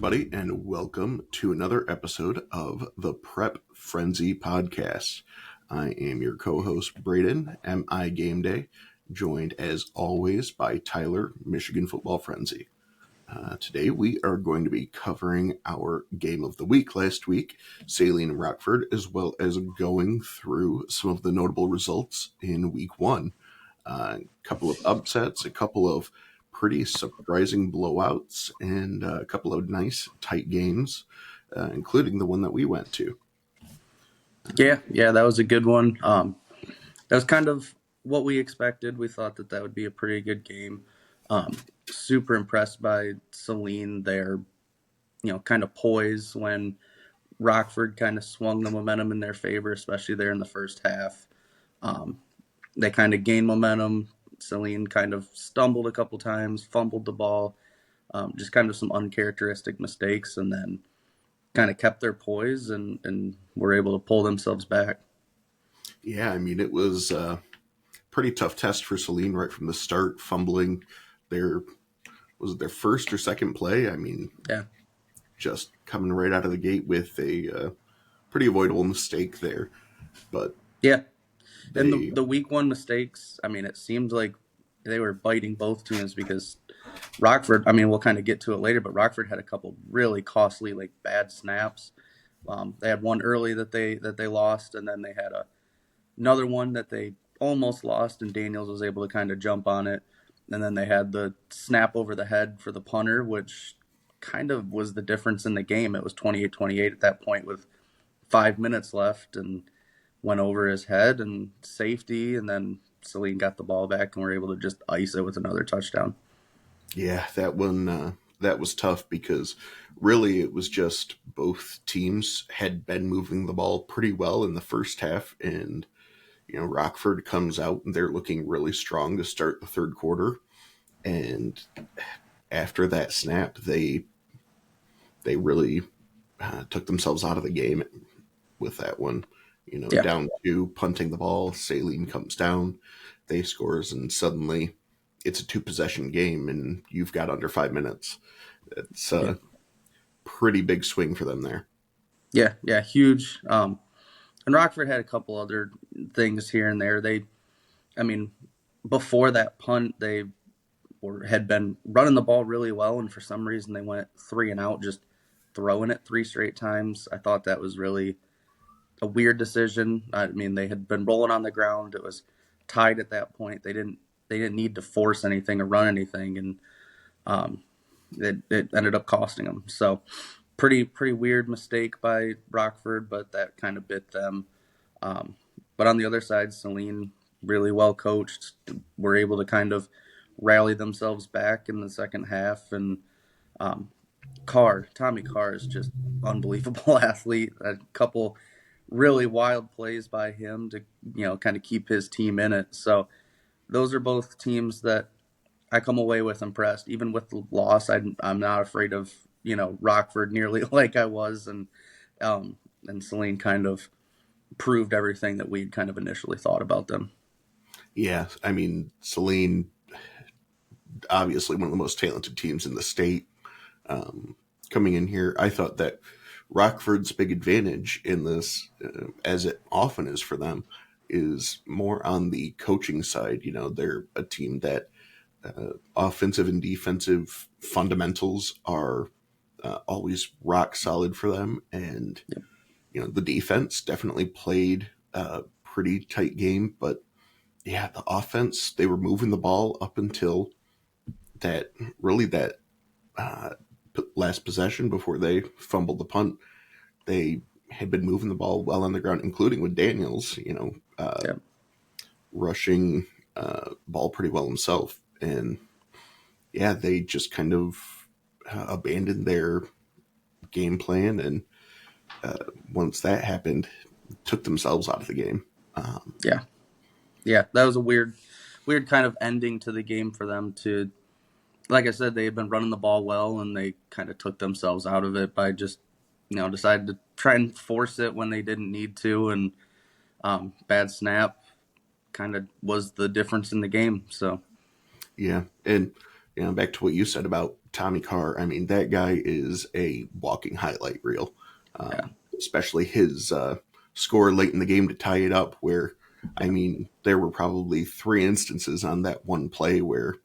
everybody, and welcome to another episode of the Prep Frenzy podcast. I am your co-host, Brayden, Mi Gameday, joined as always by Tyler, Michigan Football Frenzy. Today we are going to be covering our game of the week last week, Saline and Rockford, as well as going through some of the notable results in week one. A couple of upsets, a couple of pretty surprising blowouts, and a couple of nice tight games, including the one that we went to. Yeah, that was a good one. That was kind of what we expected. We thought that would be a pretty good game. Super impressed by Saline, their kind of poise when Rockford kind of swung the momentum in their favor, especially there in the first half. They kind of gained momentum. Saline kind of stumbled a couple times, fumbled the ball, just kind of some uncharacteristic mistakes, and then kind of kept their poise and were able to pull themselves back. Yeah, I mean, it was a pretty tough test for Saline right from the start, fumbling their first or second play? I mean, yeah, just coming right out of the gate with a pretty avoidable mistake there. But yeah. And the week one mistakes, I mean, it seemed like they were biting both teams because Rockford, I mean, we'll kind of get to it later, but Rockford had a couple really costly, like bad snaps. They had one early that they lost, and then they had another one that they almost lost, and Daniels was able to kind of jump on it. And then they had the snap over the head for the punter, which kind of was the difference in the game. It was 28-28 at that point with 5 minutes left, and went over his head and safety, and then Saline got the ball back and were able to just ice it with another touchdown. Yeah, that one, that was tough because really it was just both teams had been moving the ball pretty well in the first half, and Rockford comes out and they're looking really strong to start the third quarter, and after that snap, they really took themselves out of the game with that one. Down two, punting the ball, Saline comes down, they scores, and suddenly it's a 2-possession game, and you've got under 5 minutes. It's a pretty big swing for them there. Yeah, huge. And Rockford had a couple other things here and there. Before that punt, they had been running the ball really well, and for some reason they went 3 and out, just throwing it 3 straight times. I thought that was really a weird decision. I mean, they had been rolling on the ground. It was tied at that point. They didn't need to force anything or run anything, and it ended up costing them. So pretty weird mistake by Rockford, but that kind of bit them. But on the other side, Saline, really well coached, were able to kind of rally themselves back in the second half. And Tommy Carr is just unbelievable athlete. A couple really wild plays by him to kind of keep his team in it. So those are both teams that I come away with impressed. Even with the loss, I'm not afraid of Rockford nearly like I was, and Saline kind of proved everything that we'd kind of initially thought about them. Yeah, I mean, Saline, obviously one of the most talented teams in the state. Coming in here, I thought that Rockford's big advantage in this, as it often is for them, is more on the coaching side. They're a team that offensive and defensive fundamentals are always rock solid for them. And, the defense definitely played a pretty tight game. But, yeah, the offense, they were moving the ball up until that last possession before they fumbled the punt. They had been moving the ball well on the ground, including with Daniels, rushing ball pretty well himself. And yeah, they just kind of abandoned their game plan, and once that happened, took themselves out of the game. Yeah, that was a weird kind of ending to the game for them. To, like I said, they had been running the ball well, and they kind of took themselves out of it by just decided to try and force it when they didn't need to, and bad snap kind of was the difference in the game. So yeah, and back to what you said about Tommy Carr, I mean, that guy is a walking highlight reel. Yeah. Especially his score late in the game to tie it up, where, I mean, there were probably 3 instances on that one play where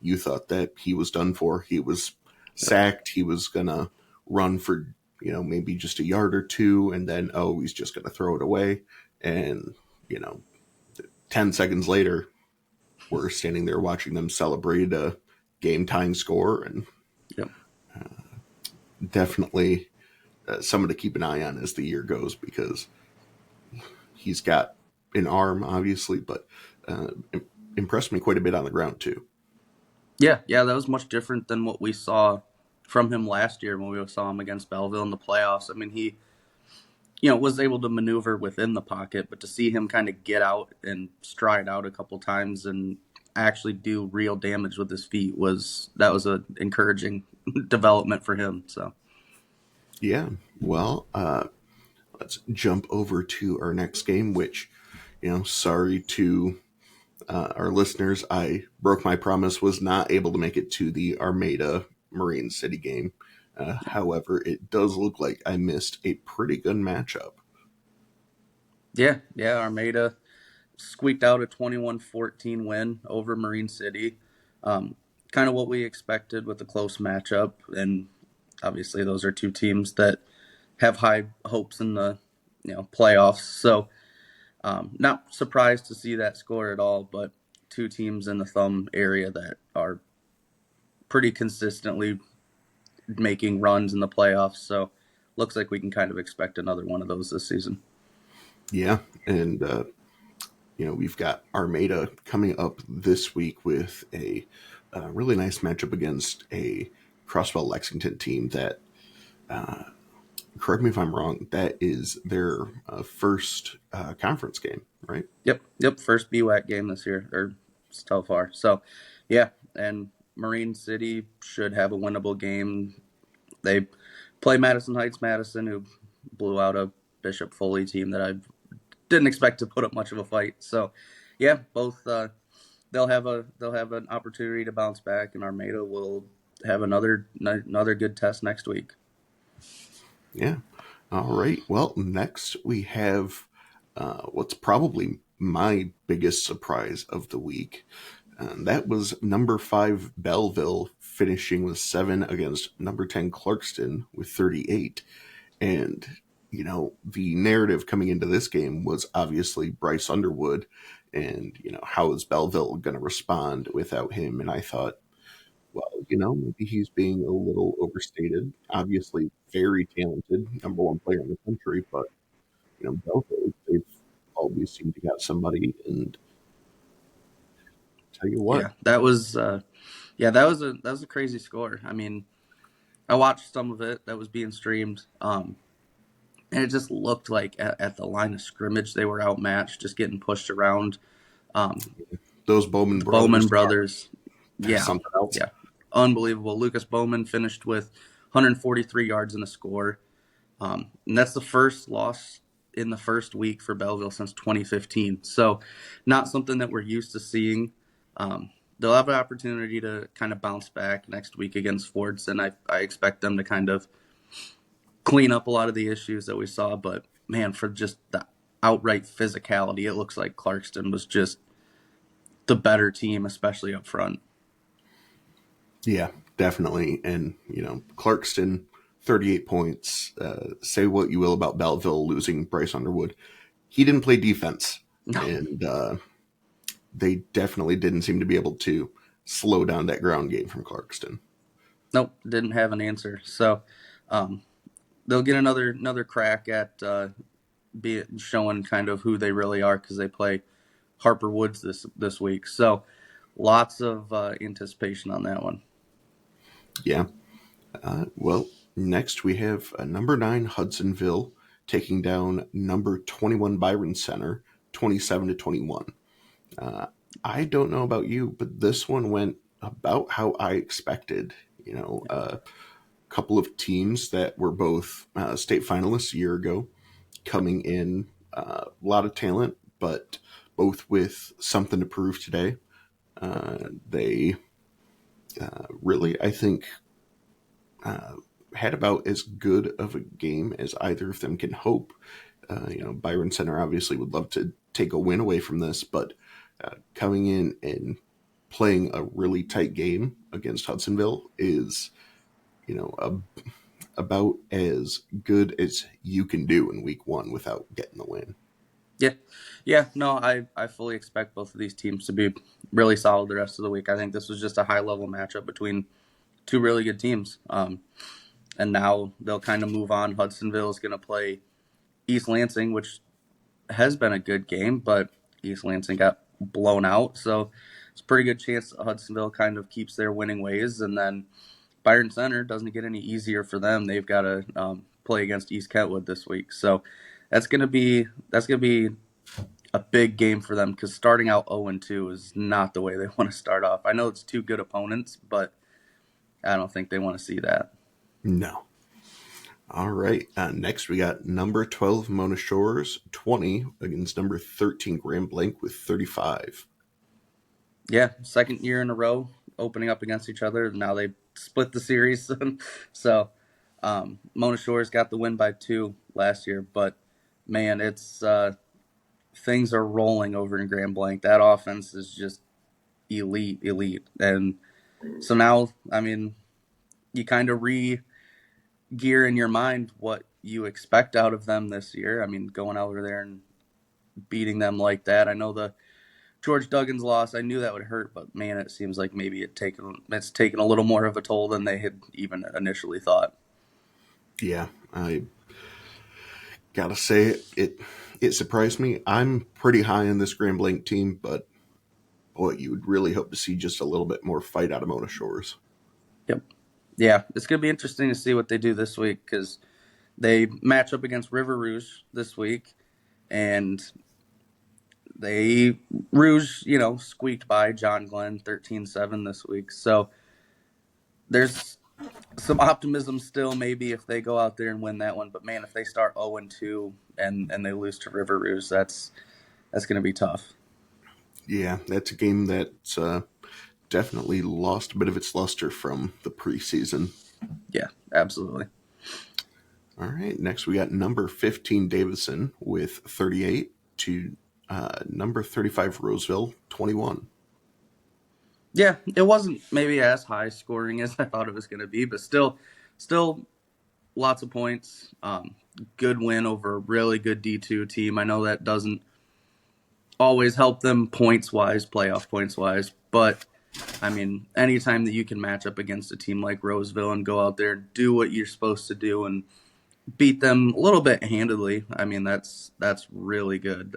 you thought that he was done for. He was sacked. He was going to run for, maybe just a yard or two, and then, oh, he's just going to throw it away. And, you know, 10 seconds later, we're standing there watching them celebrate a game tying score, and Yep. definitely someone to keep an eye on as the year goes, because he's got an arm, obviously, but impressed me quite a bit on the ground, too. Yeah, that was much different than what we saw from him last year when we saw him against Belleville in the playoffs. I mean, he, was able to maneuver within the pocket, but to see him kind of get out and stride out a couple times and actually do real damage with his feet was an encouraging development for him. So, Yeah, well, let's jump over to our next game, which, sorry to our listeners, I broke my promise, was not able to make it to the Armada Marine City game. However, it does look like I missed a pretty good matchup. yeah, Armada squeaked out a 21-14 win over Marine City. Kind of what we expected with a close matchup. And obviously, those are two teams that have high hopes in the playoffs. So, not surprised to see that score at all, but two teams in the thumb area that are pretty consistently making runs in the playoffs. So, looks like we can kind of expect another one of those this season. Yeah, and we've got Armada coming up this week with a really nice matchup against a Crossville Lexington team that, correct me if I'm wrong, that is their first conference game, right? Yep. First BWAC game this year, or so far. So, yeah, and Marine City should have a winnable game. They play Madison Heights Madison, who blew out a Bishop Foley team that I didn't expect to put up much of a fight. So, yeah, both they'll have an opportunity to bounce back, and Armada will have another good test next week. Yeah. All right. Well, next we have what's probably my biggest surprise of the week. And that was number 5 Belleville finishing with 7 against number 10 Clarkston with 38. And, the narrative coming into this game was obviously Bryce Underwood and, how is Belleville going to respond without him? And I thought, well, maybe he's being a little overstated. Obviously, very talented, number 1 player in the country, but, Belleville, they've always seemed to got somebody. And tell you what, Yeah, that was that was a crazy score. I mean, I watched some of it that was being streamed, and it just looked like at the line of scrimmage they were outmatched, just getting pushed around. those Bowman The Bowman brothers, brothers, they're yeah, something else. unbelievable. Lucas Bowman finished with 143 yards in the score, and that's the first loss in the first week for Belleville since 2015. So, not something that we're used to seeing. They'll have an opportunity to kind of bounce back next week against Forts, and I expect them to kind of clean up a lot of the issues that we saw. But man, for just the outright physicality, it looks like Clarkston was just the better team, especially up front. Yeah, definitely. And, Clarkston, 38 points. Say what you will about Belleville losing Bryce Underwood. He didn't play defense. No, And they definitely didn't seem to be able to slow down that ground game from Clarkston. nope, didn't have an answer. So they'll get another crack at be showing kind of who they really are because they play Harper Woods this week. So lots of anticipation on that one. Yeah. Well, next we have number 9 Hudsonville taking down number 21 Byron Center, 27-21. I don't know about you, but this one went about how I expected. A couple of teams that were both state finalists a year ago coming in, a lot of talent, but both with something to prove today. They really, I think, had about as good of a game as either of them can hope. Byron Center obviously would love to take a win away from this, but coming in and playing a really tight game against Hudsonville is, about as good as you can do in week one without getting the win. Yeah, yeah. No, I fully expect both of these teams to be really solid the rest of the week. I think this was just a high level matchup between two really good teams. And now they'll kind of move on. Hudsonville is going to play East Lansing, which has been a good game, but East Lansing got blown out. So it's a pretty good chance that Hudsonville kind of keeps their winning ways. And then Byron Center doesn't get any easier for them. They've got to play against East Kentwood this week. So that's gonna be a big game for them because starting out 0-2 is not the way they want to start off. I know it's two good opponents, but I don't think they want to see that. No. All right. Next, we got number 12 Mona Shores 20 against number 13 Grand Blanc with 35. Yeah, second year in a row opening up against each other. Now they split the series. So Mona Shores got the win by 2 last year, but man, it's things are rolling over in Grand Blanc. That offense is just elite. And so now, I mean, you kind of re-gear in your mind what you expect out of them this year. I mean, going over there and beating them like that. I know the George Duggan's loss, I knew that would hurt, but man, it seems like maybe it's taken a little more of a toll than they had even initially thought. Yeah, I gotta say it surprised me. I'm pretty high on this Grand Blanc team, but boy, you would really hope to see just a little bit more fight out of Mona Shores. Yep. Yeah, it's going to be interesting to see what they do this week because they match up against River Rouge this week, and Rouge, squeaked by John Glenn 13-7 this week. So there's some optimism still maybe if they go out there and win that one. But man, if they start 0-2 and they lose to River Rouge, that's going to be tough. Yeah, that's a game that's definitely lost a bit of its luster from the preseason. Yeah, absolutely. All right, next we got number 15 Davison with 38 to number 35 Roseville 21. Yeah, it wasn't maybe as high scoring as I thought it was going to be, but still lots of points. Good win over a really good D2 team. I know that doesn't always help them points wise, playoff points wise, but I mean, anytime that you can match up against a team like Roseville and go out there, do what you're supposed to do, and beat them a little bit handedly. I mean, that's really good.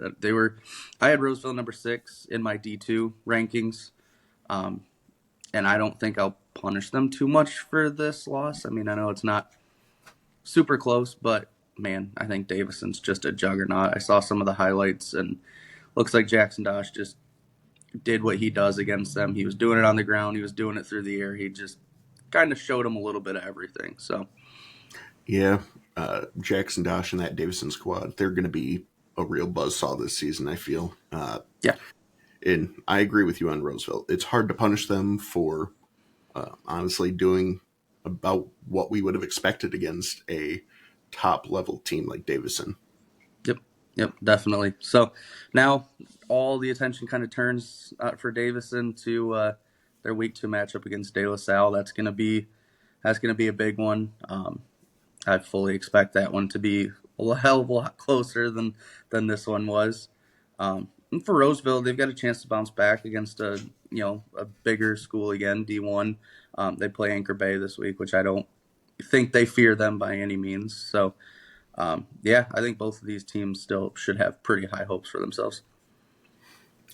I had Roseville number 6 in my D2 rankings, and I don't think I'll punish them too much for this loss. I mean, I know it's not super close, but man, I think Davison's just a juggernaut. I saw some of the highlights, and looks like Jackson Dosh just did what he does against them. He was doing it on the ground. He was doing it through the air. He just kind of showed them a little bit of everything. So, yeah, Jackson Dosh and that Davison squad, they're going to be a real buzzsaw this season, I feel. Yeah. And I agree with you on Roseville. It's hard to punish them for honestly doing about what we would have expected against a top level team like Davison. Yep, definitely. So now all the attention kind of turns for Davison to their week 2 matchup against De La Salle. That's gonna be a big one. I fully expect that one to be a hell of a lot closer than this one was. And for Roseville, they've got a chance to bounce back against a bigger school again, D1. They play Anchor Bay this week, which I don't think they fear them by any means. So. Yeah, I think both of these teams still should have pretty high hopes for themselves.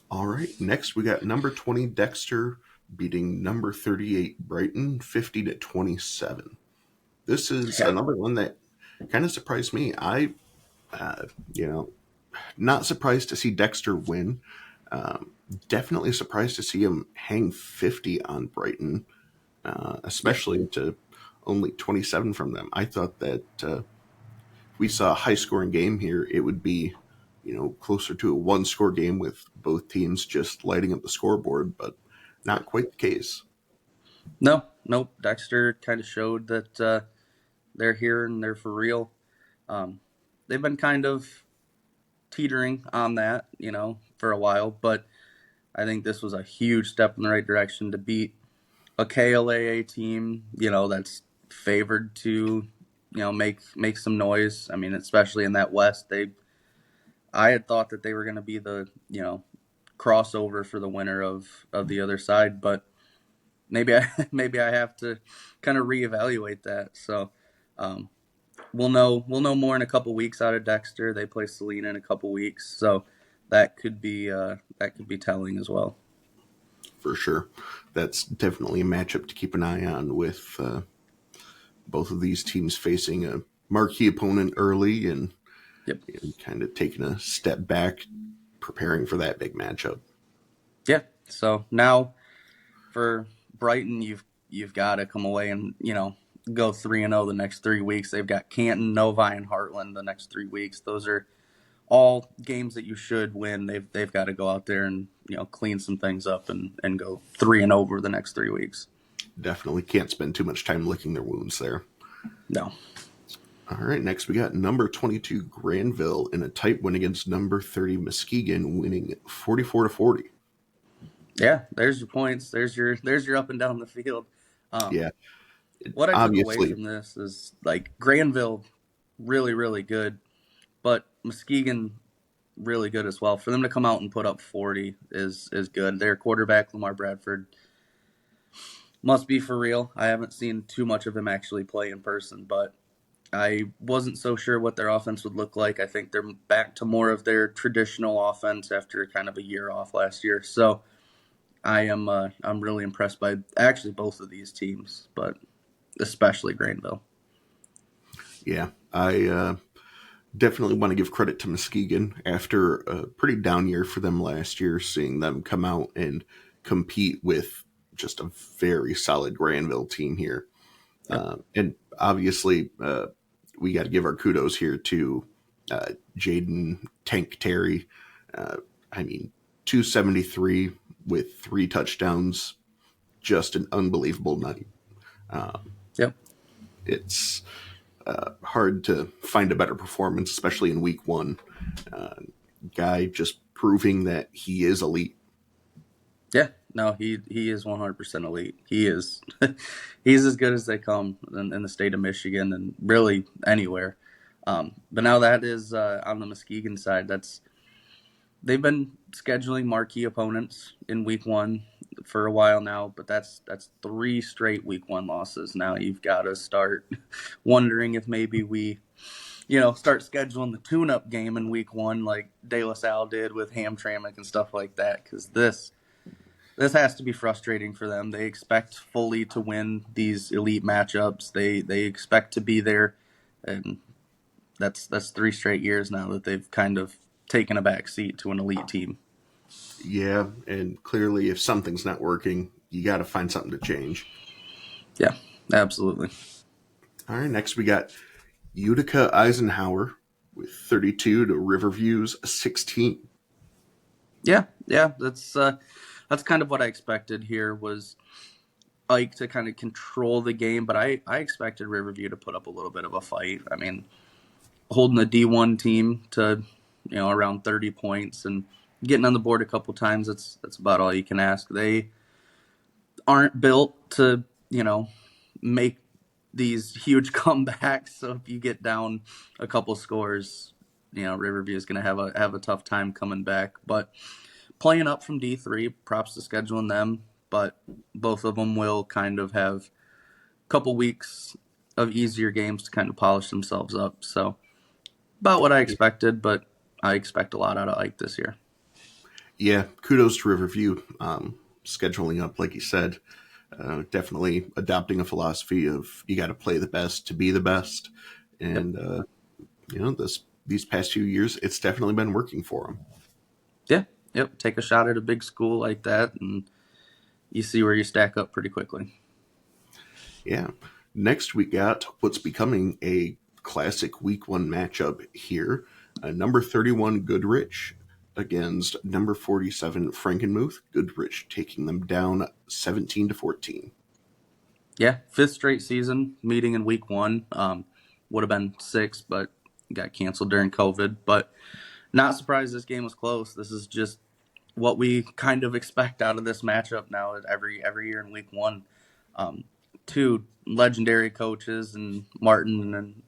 All right. Next, we got number 20 Dexter beating number 38 Brayden 50-27. This is another one that kind of surprised me. I, not surprised to see Dexter win. Definitely surprised to see him hang 50 on Brayden, especially to only 27 from them. I thought that we saw a high scoring game here, it would be, closer to a 1-score game with both teams just lighting up the scoreboard, but not quite the case. No, nope. Dexter kind of showed that they're here and they're for real. Um, they've been kind of teetering on that, for a while, but I think this was a huge step in the right direction to beat a KLAA team, that's favored to, make some noise. I mean, especially in that West, I had thought that they were going to be the, crossover for the winner of the other side, but maybe I maybe I have to kind of reevaluate that. So, um, we'll know more in a couple weeks out of Dexter. They play Saline in a couple weeks, so that could be telling as well. For sure. That's definitely a matchup to keep an eye on with both of these teams facing a marquee opponent early Yep. and kind of taking a step back, preparing for that big matchup. Yeah. So now for Brighton, you've got to come away and go 3-0 the next 3 weeks. They've got Canton, Novi, and Heartland the next 3 weeks. Those are all games that you should win. They've got to go out there and clean some things up and go 3-0 over the next 3 weeks. Definitely can't spend too much time licking their wounds there. No. All right, next we got number 22 Granville in a tight win against number 30 Muskegon, winning 44-40. Yeah, there's your points. There's your up and down the field. Um, Yeah, what I took away obviously, from this is like Granville, really really good, but Muskegon really good as well. For them to come out and put up 40 is good. Their quarterback Lamar Bradford must be for real. I haven't seen too much of him actually play in person, but I wasn't so sure what their offense would look like. I think they're back to more of their traditional offense after kind of a year off last year. So I'm really impressed by actually both of these teams, but especially Granville. yeah, I definitely want to give credit to Muskegon after a pretty down year for them last year, seeing them come out and compete with just a very solid Granville team here. Yep. And obviously, we got to give our kudos here to Jaden Tank Terry. Uh, I mean, 273 with 3 touchdowns, just an unbelievable night. Yep. It's hard to find a better performance, especially in week one. Uh, Guy just proving that he is elite. Yeah. No, he is 100% elite. He is he's as good as they come in the state of Michigan and really anywhere. But now that is on the Muskegon side. They've been scheduling marquee opponents in week one for a while now, but that's 3 straight week one losses. Now you've got to start wondering if maybe we start scheduling the tune-up game in week one like De La Salle did with Hamtramck and stuff like that, because this has to be frustrating for them. They expect fully to win these elite matchups. They expect to be there, and that's 3 straight years now that they've kind of taken a back seat to an elite team. Yeah, and clearly, if something's not working, you got to find something to change. Yeah, absolutely. All right, next we got Utica Eisenhower with 32 to Riverview's 16. Yeah, that's kind of what I expected here was Ike to kind of control the game, but I expected Riverview to put up a little bit of a fight. I mean, holding a D1 team to around 30 points and getting on the board a couple times, that's about all you can ask. They aren't built to make these huge comebacks. So if you get down a couple scores, Riverview is going to have a tough time coming back. But playing up from D3, props to scheduling them. But both of them will kind of have a couple weeks of easier games to kind of polish themselves up. So about what I expected, but I expect a lot out of Ike this year. Yeah, kudos to Riverview. Scheduling up, like you said, definitely adopting a philosophy of you got to play the best to be the best. Yep. And, these past few years, it's definitely been working for them. Yeah. Yep. Take a shot at a big school like that, and you see where you stack up pretty quickly. Yeah. Next, we got what's becoming a classic week one matchup here. Number 31 Goodrich against number 47 Frankenmuth. Goodrich taking them down 17-14. Yeah, fifth straight season meeting in week one. Would have been six, but got canceled during COVID. But not surprised this game was close. This is just what we kind of expect out of this matchup now every year in week one. Um, Two legendary coaches and Martin, and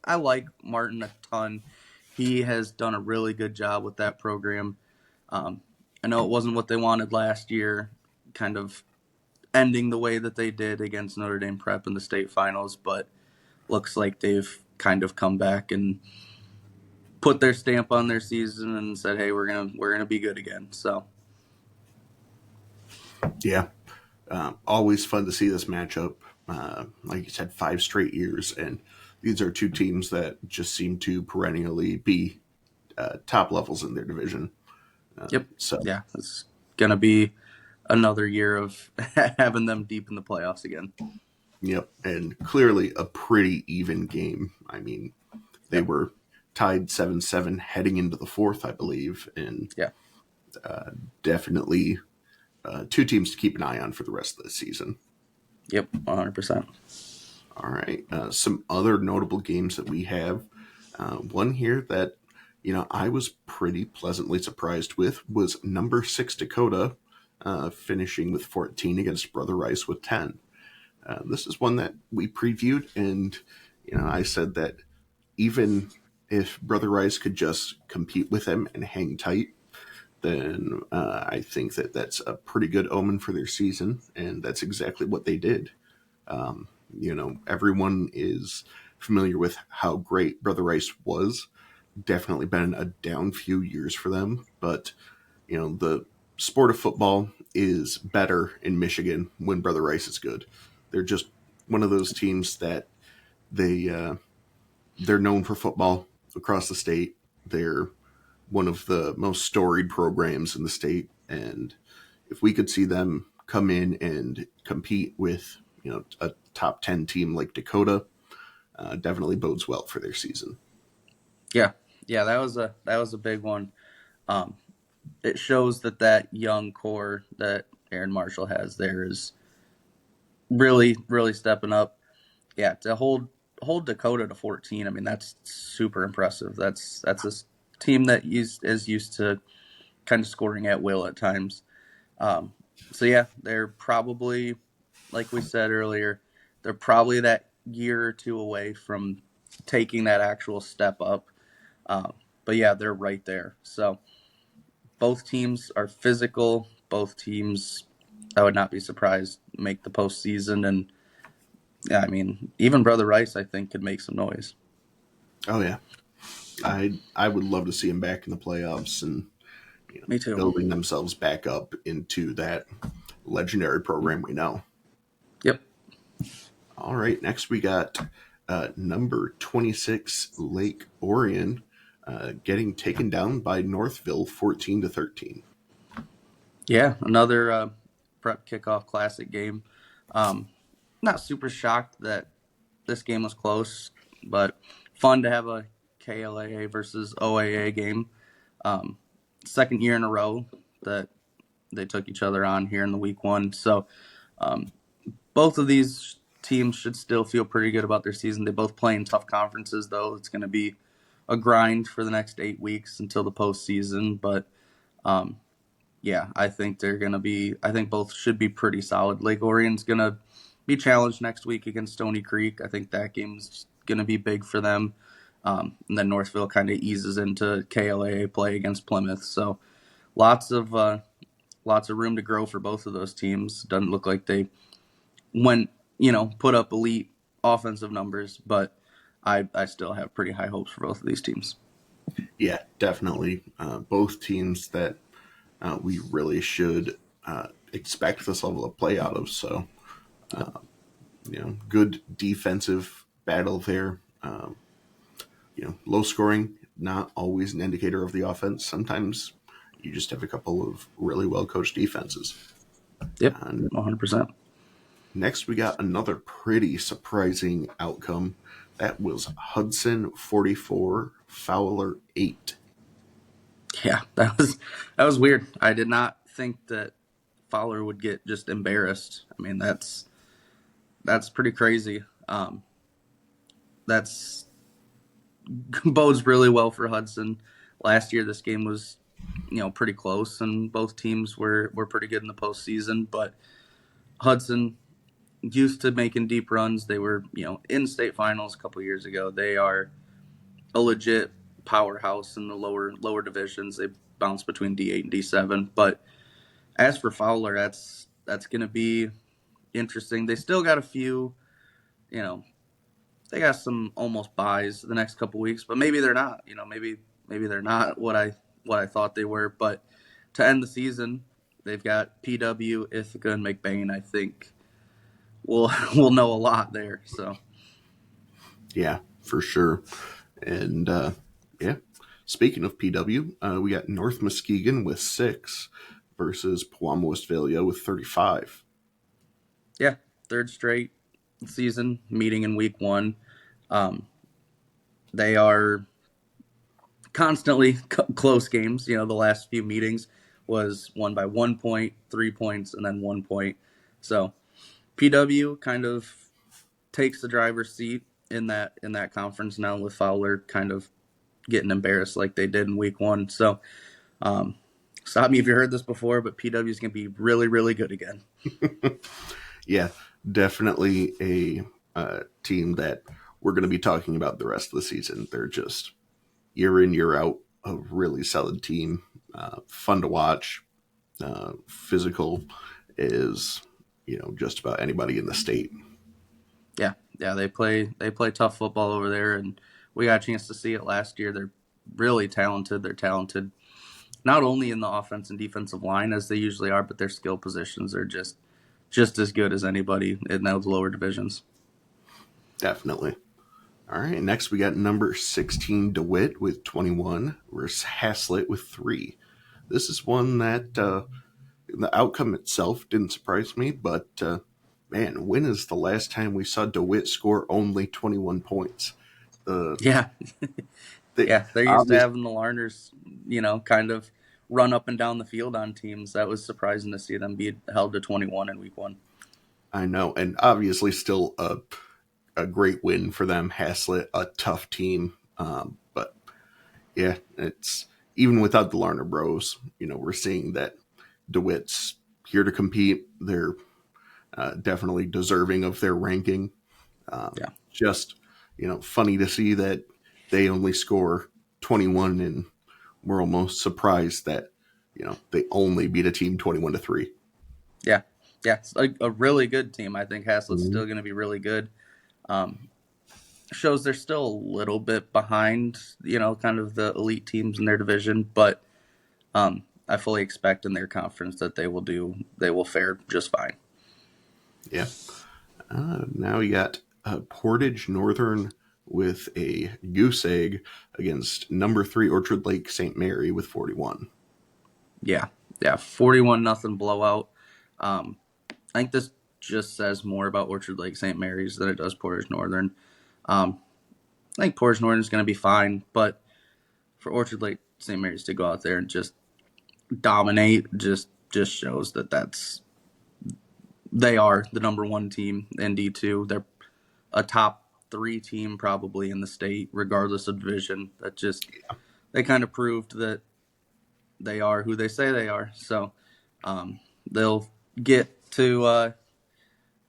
I like Martin a ton. He has done a really good job with that program. Um, I know it wasn't what they wanted last year, kind of ending the way that they did against Notre Dame Prep in the state finals, but looks like they've kind of come back and put their stamp on their season and said, "Hey, we're gonna be good again." So, Yeah, always fun to see this matchup. Like you said, 5 straight years, and these are two teams that just seem to perennially be top levels in their division. yep, So, yeah, it's gonna be another year of having them deep in the playoffs again. yep, and clearly a pretty even game. I mean, they Yep, were tied 7-7 heading into the fourth, I believe, and yeah, definitely two teams to keep an eye on for the rest of the season. yep, 100%. All right. Some other notable games that we have. One here that I was pretty pleasantly surprised with was number 6 Dakota, finishing with 14 against Brother Rice with 10. This is one that we previewed, and I said that even if Brother Rice could just compete with them and hang tight, then I think that that's a pretty good omen for their season, and that's exactly what they did. Everyone is familiar with how great Brother Rice was. Definitely been a down few years for them, but the sport of football is better in Michigan when Brother Rice is good. They're just one of those teams that they they're known for football across the state. They're one of the most storied programs in the state, and if we could see them come in and compete with a top 10 team like Dakota, definitely bodes well for their season. Yeah, yeah, that was a big one. Um, it shows that young core that Aaron Marshall has there is really really stepping up. Yeah, to hold Dakota to 14. I mean, that's super impressive. That's a team that is used to kind of scoring at will at times. Um, so yeah, they're probably, like we said earlier, they're probably that year or two away from taking that actual step up. Um, but yeah, they're right there. So both teams are physical. Both teams, I would not be surprised, make the postseason. And yeah, I mean, even Brother Rice, I think, could make some noise. Oh yeah, I would love to see them back in the playoffs and Me too. building themselves back up into that legendary program we know. Yep. All right, next we got number 26 Lake Orion getting taken down by Northville 14-13. Yeah, another prep kickoff classic game. Um, Not super shocked that this game was close, but fun to have a KLAA versus OAA game. Um, Second year in a row that they took each other on here in the week one. So um, both of these teams should still feel pretty good about their season. They both play in tough conferences, though. It's going to be a grind for the next 8 weeks until the postseason. But um, yeah, I think they're going to be. I think both should be pretty solid. Lake Orion's going to be challenged next week against Stony Creek. I think that game's going to be big for them. And then Northville kind of eases into KLAA play against Plymouth. So lots of room to grow for both of those teams. Doesn't look like they went put up elite offensive numbers, but I still have pretty high hopes for both of these teams. Yeah, definitely. Both teams that we really should expect this level of play out of. So, Yep. good defensive battle there. Low scoring, not always an indicator of the offense. Sometimes you just have a couple of really well coached defenses. Yep. And 100%. next, we got another pretty surprising outcome. That was Hudson 44, Fowler 8. Yeah, that was weird. I did not think that Fowler would get just embarrassed. I mean, that's pretty crazy. That's bodes really well for Hudson. Last year, this game was, pretty close, and both teams were pretty good in the postseason. But Hudson, used to making deep runs. They were, in state finals a couple years ago. They are a legit powerhouse in the lower divisions. They bounce between D8 and D7. But as for Fowler, that's going to be interesting. They still got a few, you know, they got some almost buys the next couple weeks, but maybe they're not. Maybe they're not what I thought they were. But to end the season, they've got PW, Ithaca, and McBain. I think we'll know a lot there. So Yeah, for sure. And yeah, speaking of PW, we got North Muskegon with 6 versus Pewamo Westphalia with 35. yeah, third straight season meeting in week 1. They are constantly close games. The last few meetings was won by 1 point, 3 points, and then 1 point. So PW kind of takes the driver's seat in that conference now, with Fowler kind of getting embarrassed like they did in week 1. So stop me if you heard this before, but PW is going to be really, really good again. Yeah, definitely a team that we're going to be talking about the rest of the season. They're just year in, year out, a really solid team. Fun to watch. Physical is, just about anybody in the state. Yeah, they play tough football over there, and we got a chance to see it last year. They're really talented. They're talented not only in the offense and defensive line as they usually are, but their skill positions are just as good as anybody in those lower divisions. Definitely. All right, next we got number 16 DeWitt with 21 versus Haslett with 3. This is one that the outcome itself didn't surprise me, but man, when is the last time we saw DeWitt score only 21 points? Yeah. Yeah, they're used to having the Larners, kind of run up and down the field on teams. That was surprising to see them be held to 21 in week 1. I know, and obviously still a great win for them. Haslett, a tough team, but yeah, it's even without the Larner Bros. We're seeing that DeWitt's here to compete. They're definitely deserving of their ranking. Yeah. Just funny to see that they only score 21, and we're almost surprised that they only beat a team 21-3. Yeah, it's a really good team. I think Haslett's Mm-hmm. still going to be really good. Shows they're still a little bit behind, kind of the elite teams in their division, but I fully expect in their conference that they will fare just fine. Yeah. Now we got Portage Northern with a goose egg against number 3 Orchard Lake St. Mary with 41. Yeah, 41-0 blowout. I think this just says more about Orchard Lake St. Mary's than it does Portage Northern. I think Portage Northern is going to be fine, but for Orchard Lake St. Mary's to go out there and just dominate just shows that they are the number 1 team in D2. They're a top 3 team probably in the state, regardless of division. That just they kind of proved that they are who they say they are. So they'll get to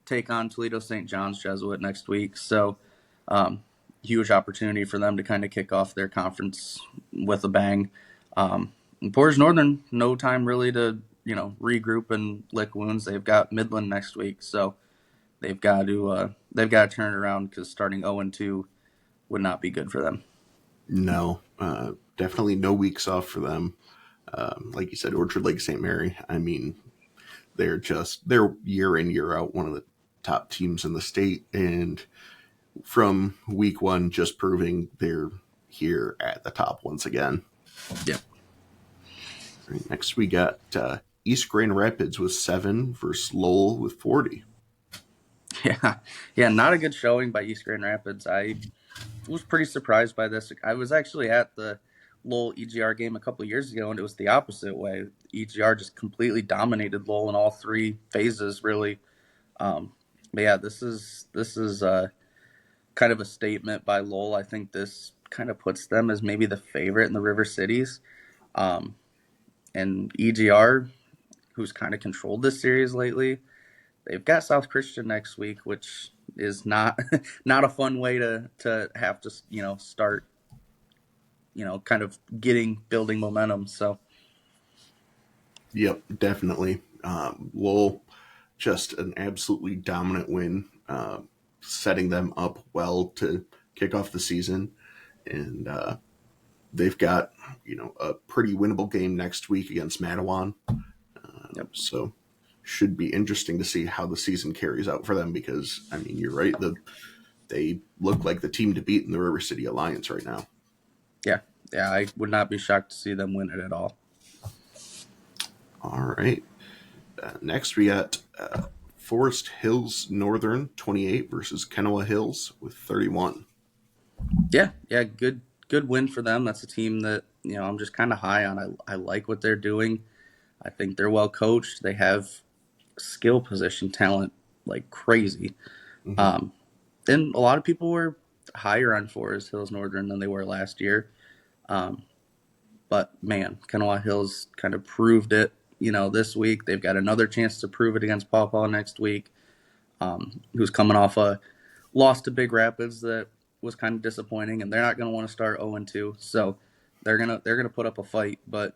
take on Toledo St. John's Jesuit next week. So huge opportunity for them to kind of kick off their conference with a bang. Portage Northern, no time really to regroup and lick wounds. They've got Midland next week, so they've got to turn it around, because starting 0-2 would not be good for them. No, definitely no weeks off for them. Like you said, Orchard Lake St. Mary. I mean, they're year in, year out one of the top teams in the state, and from week 1, just proving they're here at the top once again. Yep. Right, next we got East Grand Rapids with 7 versus Lowell with 40. Yeah, not a good showing by East Grand Rapids. I was pretty surprised by this. I was actually at the Lowell EGR game a couple of years ago, and it was the opposite way. EGR just completely dominated Lowell in all three phases, really. But yeah, this is kind of a statement by Lowell. I think this kind of puts them as maybe the favorite in the River Cities. Um, and EGR, who's kind of controlled this series lately, they've got South Christian next week, which is not not a fun way to have to start kind of building momentum. So Yep, definitely. Lowell, just an absolutely dominant win, setting them up well to kick off the season. And they've got, a pretty winnable game next week against Matawan. yep. So should be interesting to see how the season carries out for them because, I mean, you're right. They look like the team to beat in the River City Alliance right now. Yeah, I would not be shocked to see them win it at all. All right. Next, we got Forest Hills Northern 28 versus Kenowa Hills with 31. Yeah, good win for them. That's a team that I'm just kind of high on. I like what they're doing. I think they're well coached. They have skill position talent like crazy. Mm-hmm. Um, and a lot of people were higher on Forest Hills Northern than they were last year. Um, but man, Kanawha Hills kind of proved it. This week they've got another chance to prove it against Paw Paw next week. Who's coming off a loss to Big Rapids that was kind of disappointing, and they're not going to want to start 0-2, so they're gonna put up a fight, but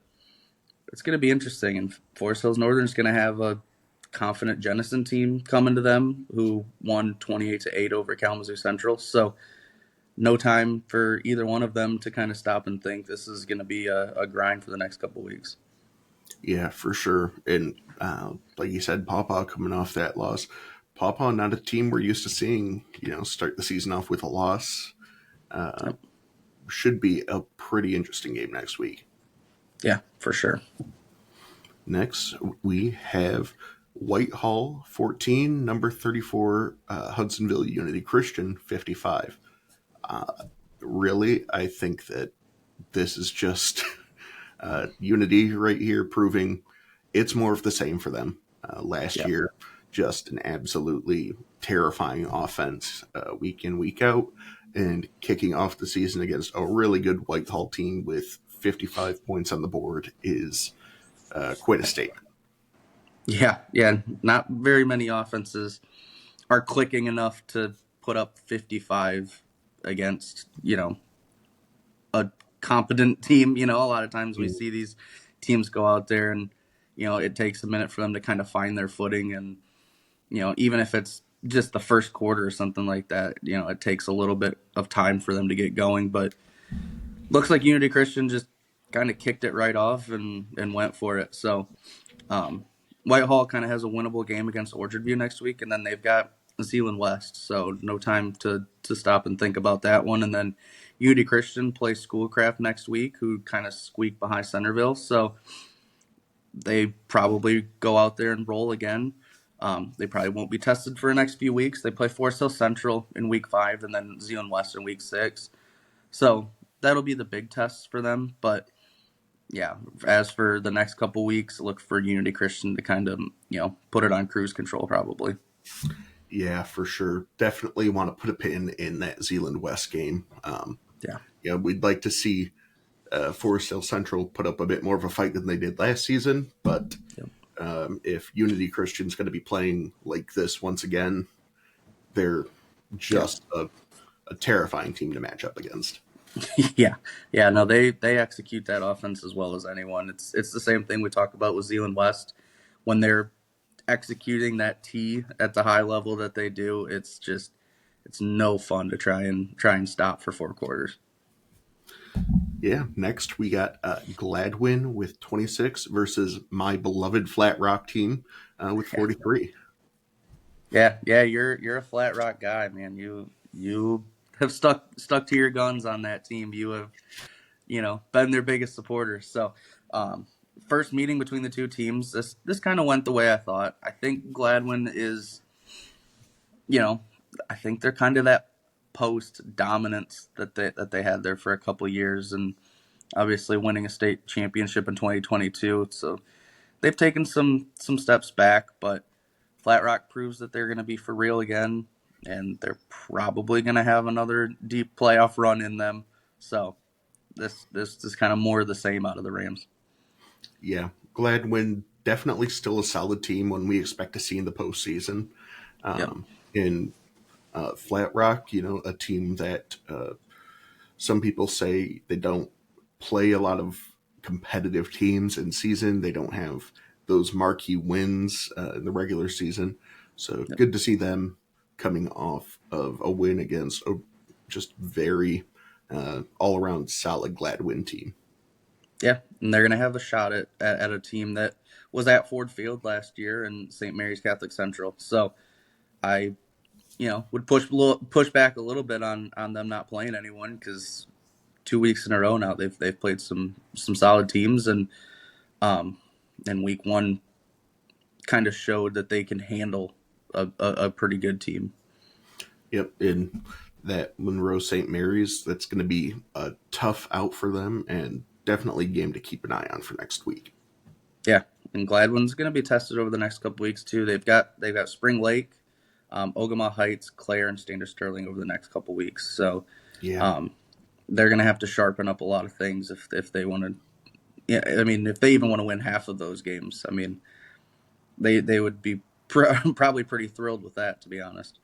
it's going to be interesting. And Forest Hills Northern is going to have a confident Jenison team coming to them who won 28-8 over Kalamazoo Central. So no time for either one of them to kind of stop and think. This is going to be a grind for the next couple weeks. Yeah, for sure. And like you said, Pawpaw coming off that loss. Pawpaw, not a team we're used to seeing, start the season off with a loss. Yep. Should be a pretty interesting game next week. Yeah, for sure. Next, we have Whitehall 14, number 34, Hudsonville Unity Christian 55. Really, I think that this is just Unity right here proving it's more of the same for them. Last Yep. year, just an absolutely terrifying offense week in, week out, and kicking off the season against a really good Whitehall team with 55 points on the board is quite a statement. Yeah. Not very many offenses are clicking enough to put up 55 against, a competent team. A lot of times we see these teams go out there and, it takes a minute for them to kind of find their footing. And, even if it's just the first quarter or something like that, it takes a little bit of time for them to get going. But looks like Unity Christian just kind of kicked it right off and went for it. So Whitehall kind of has a winnable game against Orchard View next week, and then they've got Zeeland West, so no time to stop and think about that one. And then Unity Christian plays Schoolcraft next week, who kind of squeaked behind Centerville, so they probably go out there and roll again. They probably won't be tested for the next few weeks. They play Forest Hill Central in week 5 and then Zeeland West in week 6. So that'll be the big tests for them. But yeah, as for the next couple weeks, look for Unity Christian to kind of, put it on cruise control probably. Yeah, for sure. Definitely want to put a pin in that Zeeland West game. Yeah. We'd like to see Forest Hill Central put up a bit more of a fight than they did last season, but Yep. If Unity Christian's going to be playing like this once again, they're just a terrifying team to match up against. Yeah. No, they execute that offense as well as anyone. It's the same thing we talk about with Zeeland West. When they're executing that T at the high level that they do, it's no fun to try and stop for 4 quarters. Yeah. Next, we got Gladwin with 26 versus my beloved Flat Rock team with 43. Yeah. You're a Flat Rock guy, man. You have stuck to your guns on that team. You have been their biggest supporters. So, first meeting between the two teams, this kind of went the way I thought. I think Gladwin is, I think they're kind of that post dominance that they had there for a couple of years, and obviously winning a state championship in 2022. So they've taken some steps back, but Flat Rock proves that they're going to be for real again, and they're probably going to have another deep playoff run in them. So this is kind of more of the same out of the Rams. Yeah, Gladwin definitely still a solid team when we expect to see in the postseason. Yep. In Flat Rock, a team that some people say they don't play a lot of competitive teams in season. They don't have those marquee wins in the regular season. So Yep. good to see them coming off of a win against a just very all around solid Gladwin team. Yeah, and they're going to have a shot at a team that was at Ford Field last year in St. Mary's Catholic Central. So I, would push back a little bit on them not playing anyone because 2 weeks in a row now they've played some solid teams, um and week one kind of showed that they can handle a pretty good team. Yep, in that Monroe St. Mary's, that's going to be a tough out for them and definitely a game to keep an eye on for next week. Yeah, and Gladwin's going to be tested over the next couple weeks too. They've got Spring Lake, Ogama Heights, Clare, and Standard Sterling over the next couple weeks. So Yeah, um, they're going to have to sharpen up a lot of things if they want to. Yeah, I mean, if they even want to win half of those games, I mean, they would be probably pretty thrilled with that, to be honest.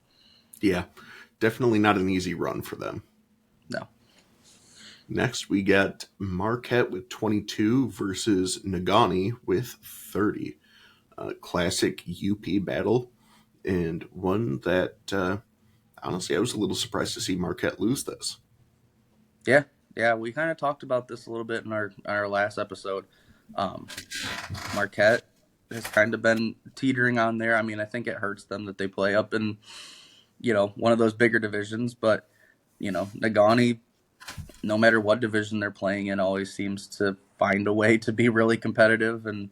yeah, definitely not an easy run for them. No. Next, we got Marquette with 22 versus Nagani with 30. Classic UP battle, and one that honestly I was a little surprised to see Marquette lose this. Yeah, yeah, we kind of talked about this a little bit in our last episode. Um, Marquette has kind of been teetering on there. I mean, I think it hurts them that they play up in one of those bigger divisions, but Nagani, no matter what division they're playing in, always seems to find a way to be really competitive. And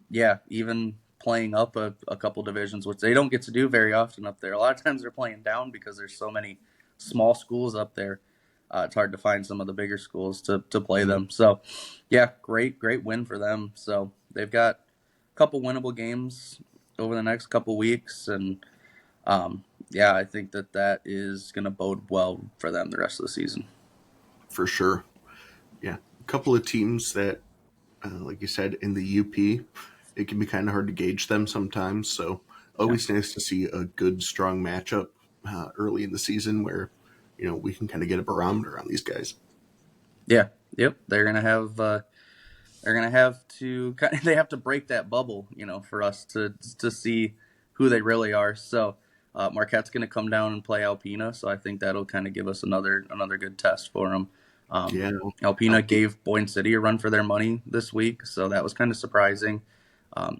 yeah, even playing up a couple divisions, which they don't get to do very often up there. A lot of times they're playing down because there's so many small schools up there. It's hard to find some of the bigger schools to play Mm, them. So, yeah, great win for them. So they've got a couple winnable games over the next couple weeks, and yeah, I think that is going to bode well for them the rest of the season. for sure. Yeah, a couple of teams that, like you said, in the UP, it can be kind of hard to gauge them sometimes. So Yeah. always nice to see a good, strong matchup early in the season where we can kind of get a barometer on these guys. Yeah. Yep. They're gonna have to they have to break that bubble, for us to see who they really are. So Marquette's gonna come down and play Alpena, so I think that'll kind of give us another good test for them. Um, Yeah, Alpena LP. gave Boyne City a run for their money this week, so that was kind of surprising.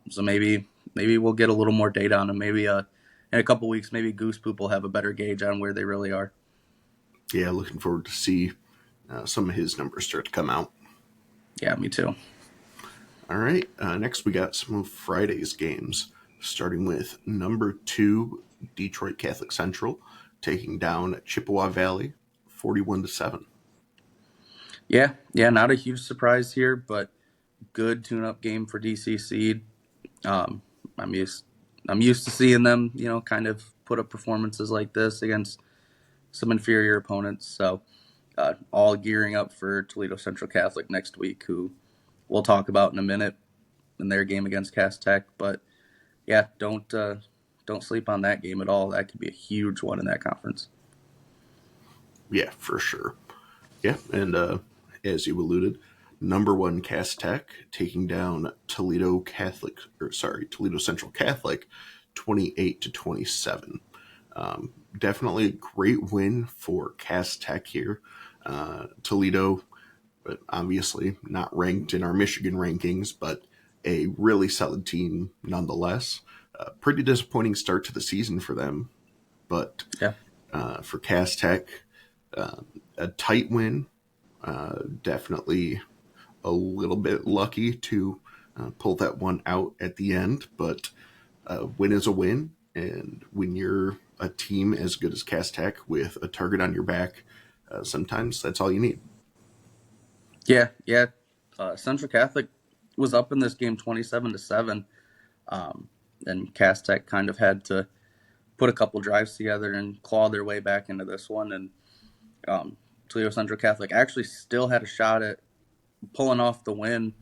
So maybe we'll get a little more data on them. Maybe in a couple weeks, maybe Goose Poop will have a better gauge on where they really are. Yeah, looking forward to see some of his numbers start to come out. Yeah, me too. All right. Next, we got some of Friday's games, starting with number 2 Detroit Catholic Central taking down Chippewa Valley, 41-7. Yeah, not a huge surprise here, but good tune-up game for DCC. Um, I'm used to seeing them, kind of put up performances like this against some inferior opponents. So, all gearing up for Toledo Central Catholic next week, who we'll talk about in a minute in their game against Cass Tech. But yeah, don't sleep on that game at all. That could be a huge one in that conference. Yeah, for sure. Yeah, and as you alluded, number 1 Cass Tech taking down Toledo Central Catholic, 28-27. Definitely a great win for Cass Tech here. Toledo, but obviously not ranked in our Michigan rankings, but a really solid team nonetheless. Pretty disappointing start to the season for them, but Yeah, for Cass Tech, a tight win. Definitely a little bit lucky to pull that one out at the end, but a win is a win. And when you're a team as good as Cass Tech with a target on your back, sometimes that's all you need. Yeah, yeah. Central Catholic was up in this game 27-7, and Cass Tech kind of had to put a couple drives together and claw their way back into this one. And Toledo Central Catholic actually still had a shot at pulling off the win.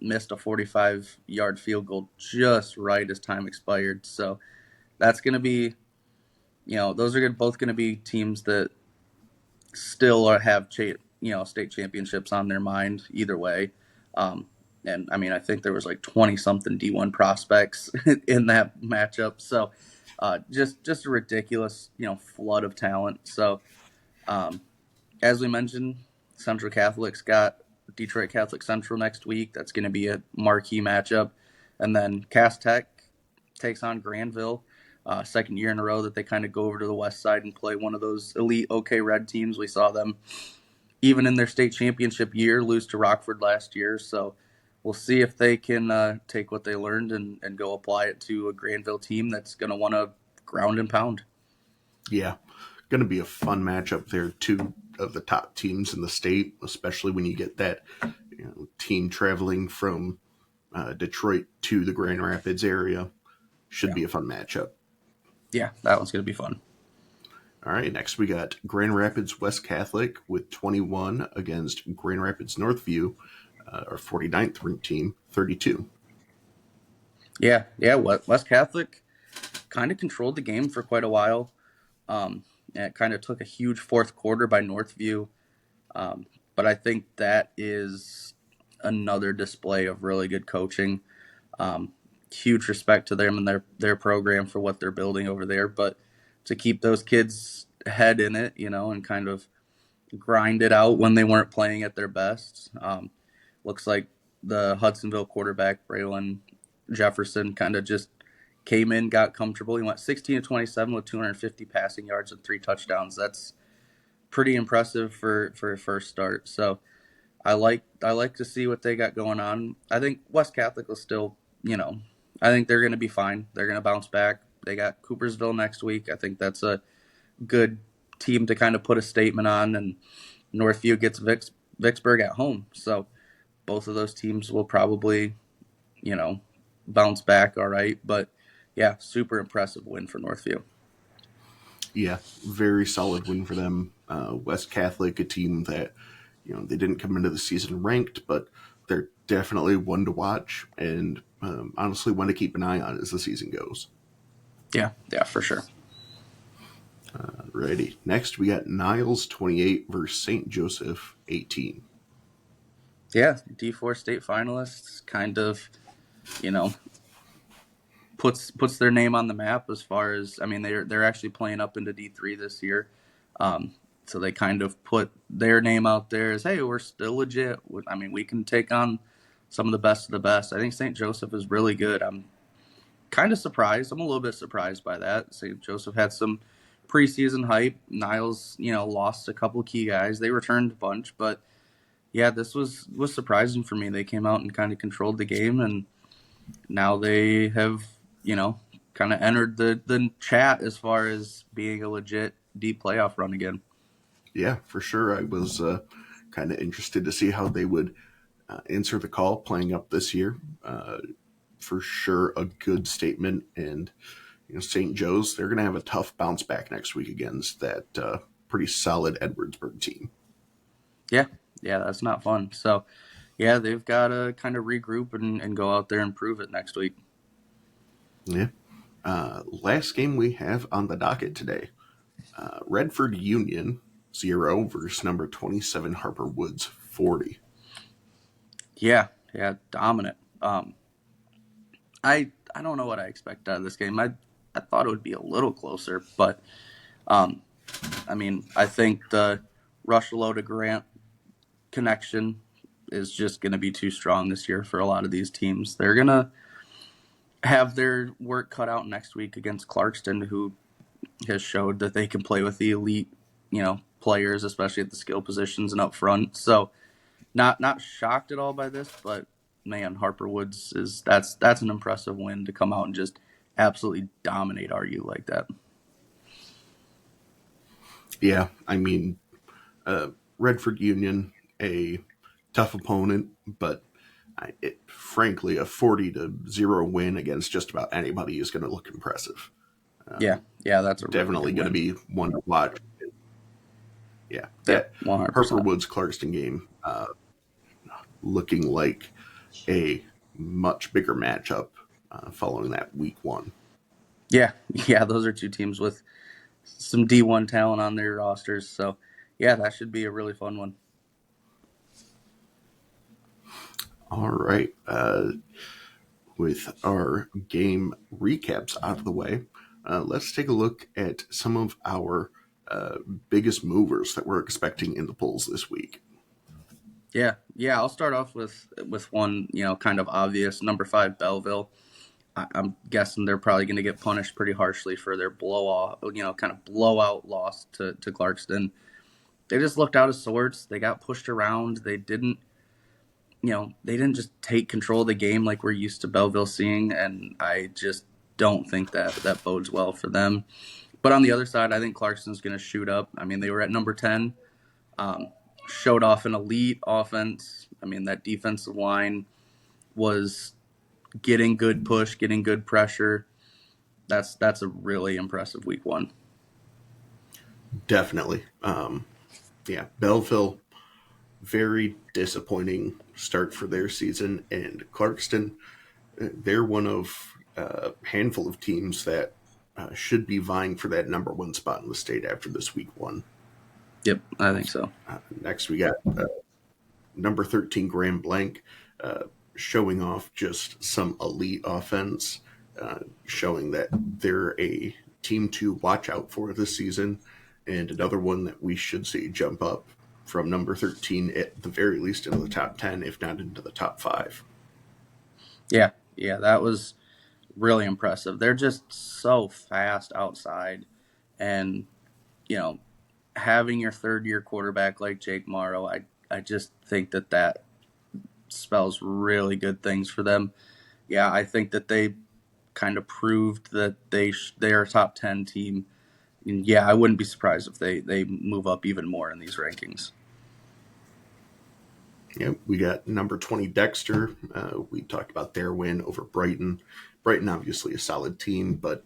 Missed a 45-yard field goal just right as time expired. So that's going to be, those are both going to be teams that still have state championships on their mind either way. Um, and I mean, I think there was like 20 something D1 prospects in that matchup. So just a ridiculous flood of talent. So um, as we mentioned, Central Catholic's got Detroit Catholic Central next week. That's going to be a marquee matchup. And then Cass Tech takes on Granville. Second year in a row that they kind of go over to the west side and play one of those elite OK Red teams. We saw them even in their state championship year lose to Rockford last year. So we'll see if they can take what they learned and go apply it to a Granville team that's going to want to ground and pound. Yeah, going to be a fun matchup there. Two of the top teams in the state, especially when you get that team traveling from Detroit to the Grand Rapids area. Should Yeah. be a fun matchup. Yeah, that one's going to be fun. All right, next we got Grand Rapids West Catholic with 21 against Grand Rapids Northview, our 49th ranked team, 32. Yeah. West Catholic kind of controlled the game for quite a while. And it kind of took a huge fourth quarter by Northview. But I think that is another display of really good coaching. Um, Huge respect to them and their program for what they're building over there. But to keep those kids' head in it, and kind of grind it out when they weren't playing at their best. Looks like the Hudsonville quarterback, Brayden Jefferson, kind of just came in, got comfortable. He went 16 to 27 with 250 passing yards and 3 touchdowns. That's pretty impressive for a first start. So I like to see what they got going on. I think West Catholic will still, I think they're going to be fine. They're going to bounce back. They got Coopersville next week. I think that's a good team to kind of put a statement on, and Northview gets Vicksburg at home. So both of those teams will probably, you know, bounce back all right. But yeah, super impressive win for Northview. Yeah, very solid win for them. West Catholic, a team that they didn't come into the season ranked, but they're definitely one to watch and honestly one to keep an eye on as the season goes. Yeah, for sure. Righty. Next, we got Niles 28 versus St. Joseph 18. Yeah, D4 state finalists kind of, you know, puts their name on the map as far as I mean they're actually playing up into D3 this year. So they kind of put their name out there as, hey, we're still legit. I mean, we can take on some of the best of the best. I think St. Joseph is really good. I'm kind of surprised. I'm a little bit surprised by that. St. Joseph had some preseason hype. Niles, lost a couple key guys. They returned a bunch, but yeah, this was surprising for me. They came out and kind of controlled the game, and now they have, kind of entered the chat as far as being a legit deep playoff run again. Yeah, for sure. I was kind of interested to see how they would answer the call playing up this year. For sure, a good statement. And, St. Joe's, they're going to have a tough bounce back next week against that pretty solid Edwardsburg team. Yeah, that's not fun. So, yeah, they've got to kind of regroup and go out there and prove it next week. Yeah. Last game we have on the docket today, Redford Union 0 versus number 27 Harper Woods 40. Yeah, dominant. I don't know what I expect out of this game. I thought it would be a little closer, but um, I mean, I think the Rushlow to Grant connection is just going to be too strong this year for a lot of these teams. They're going to have their work cut out next week against Clarkston, who has showed that they can play with the elite, players, especially at the skill positions and up front. So not shocked at all by this, but man, Harper Woods that's an impressive win to come out and just absolutely dominate RU like that. Yeah, I mean, Redford Union, a tough opponent, but frankly, a 40-0 win against just about anybody is going to look impressive. Yeah, yeah, that's a really Definitely good going to win. be one to watch. Yeah, that Yep, 100%. Harper Woods Clarkston game looking like a much bigger matchup following that week one. Yeah, yeah, those are two teams with some D1 talent on their rosters. So, yeah, that should be a really fun one. All right. With our game recaps out of the way, let's take a look at some of our biggest movers that we're expecting in the polls this week. Yeah, yeah, I'll start off with one, kind of obvious. Number 5, Belleville. I'm guessing they're probably going to get punished pretty harshly for their kind of blowout loss to Clarkston. They just looked out of sorts. They got pushed around. They didn't just take control of the game like we're used to Belleville seeing, and I just don't think that bodes well for them. But on the other side, I think Clarkston's going to shoot up. I mean, they were at number 10, um, showed off an elite offense. I mean, that defensive line was getting good push, getting good pressure. That's a really impressive week one. Definitely. Yeah, Belleville, very disappointing start for their season. And Clarkston, they're one of a handful of teams that should be vying for that number one spot in the state after this week one. Yep, I think so. Next, we got number 13, Grand Blanc, showing off just some elite offense, showing that they're a team to watch out for this season, and another one that we should see jump up from number 13 at the very least into the top 10, if not into the top 5. Yeah, yeah, that was really impressive. They're just so fast outside, and you know, having your third year quarterback like Jake Morrow, I just think that spells really good things for them. Yeah, I think that they kind of proved that they're a top 10 team. And yeah, I wouldn't be surprised if they move up even more in these rankings. Yeah, we got number 20, Dexter. We talked about their win over Brayden. Brayden, obviously a solid team, but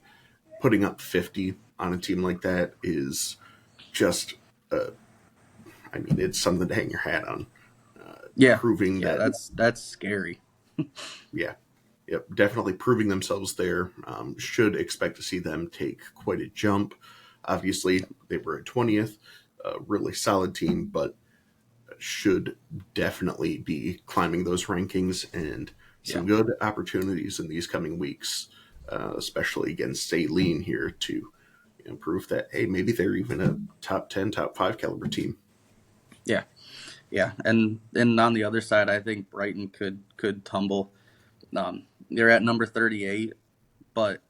putting up 50 on a team like that is just, I mean, it's something to hang your hat on. Yeah, Proving yeah, that, that's scary. yeah, yep, definitely proving themselves there. Should expect to see them take quite a jump. Obviously, they were at 20th, a really solid team, but should definitely be climbing those rankings and Yeah, some good opportunities in these coming weeks, especially against Saline here to prove that, hey, maybe they're even a top 10, top 5 caliber team. yeah, yeah. And on the other side, I think Brighton could tumble. They're at number 38, but